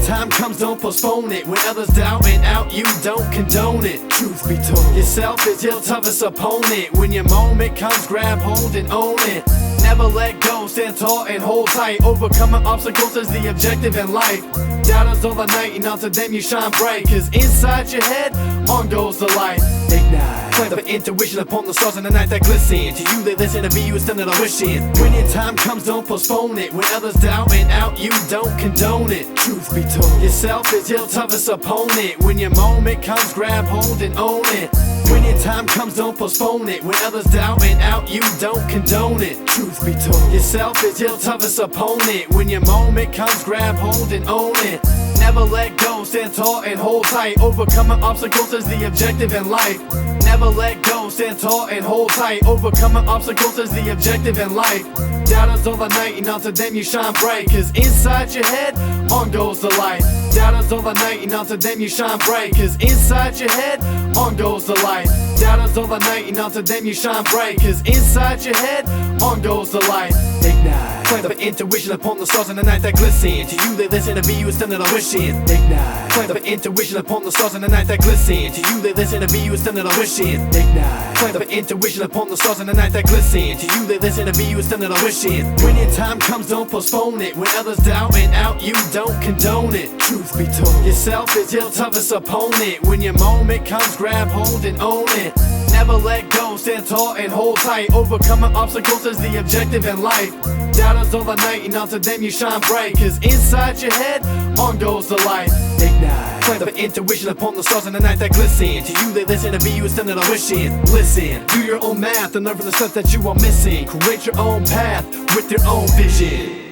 time comes, don't postpone it. When others doubt and out, you don't condone it. Truth be told, yourself is your toughest opponent. When your moment comes, grab hold and own it. Never let go, stand tall and hold tight. Overcoming obstacles is the objective in life. Doubters all the night, and onto them you shine bright. Cause inside your head, on goes the light. Ignite, plant of intuition upon the stars in the night that glisten. To you they listen, to be you is something to wish in. When your time comes, don't postpone it. When others doubt and out, you don't condone it. Truth be told, yourself is your toughest opponent. When your moment comes, grab hold and own it. When your time comes, don't postpone it. When others doubt and out, you don't condone it. Truth be told, yourself is your toughest opponent. When your moment comes, grab hold and own it. Never let go, stand tall and hold tight. Overcoming obstacles is the objective in life. Never let go, stand tall and hold tight. Overcoming obstacles is the objective in life. Doubters all the night, and onto them you shine bright. Cause inside your head, on goes the light. Doubters all the night, and onto them you shine bright. Cause inside your head, on goes the light. Doubters all the night, and onto them you shine bright. Cause inside your head, on goes the light. Ignite, plant of intuition upon the stars in the night that glisten. To you they listen, to be you is something to wish in. Ignite, plant of intuition upon the stars in the night that glisten. To you they listen, to be you is something to wish in. Ignite, plant of intuition upon the stars in the night that glisten. To you they listen, to be you is something to wish in. When your time comes, don't postpone it. When others doubt and out, you don't condone it. Truth be told, yourself is your toughest opponent. When your moment comes, grab hold and own it. Never let go, stand tall and hold tight. Overcoming obstacles is the objective in life. Doubters all the night, and onto them you shine bright. Cause inside your head, on goes the light. Ignite, plant of intuition upon the stars in the night that glisten. To you they listen, to be you is something to wish in. Listen, do your own math and learn from the stuff that you are missing. Create your own path with your own vision.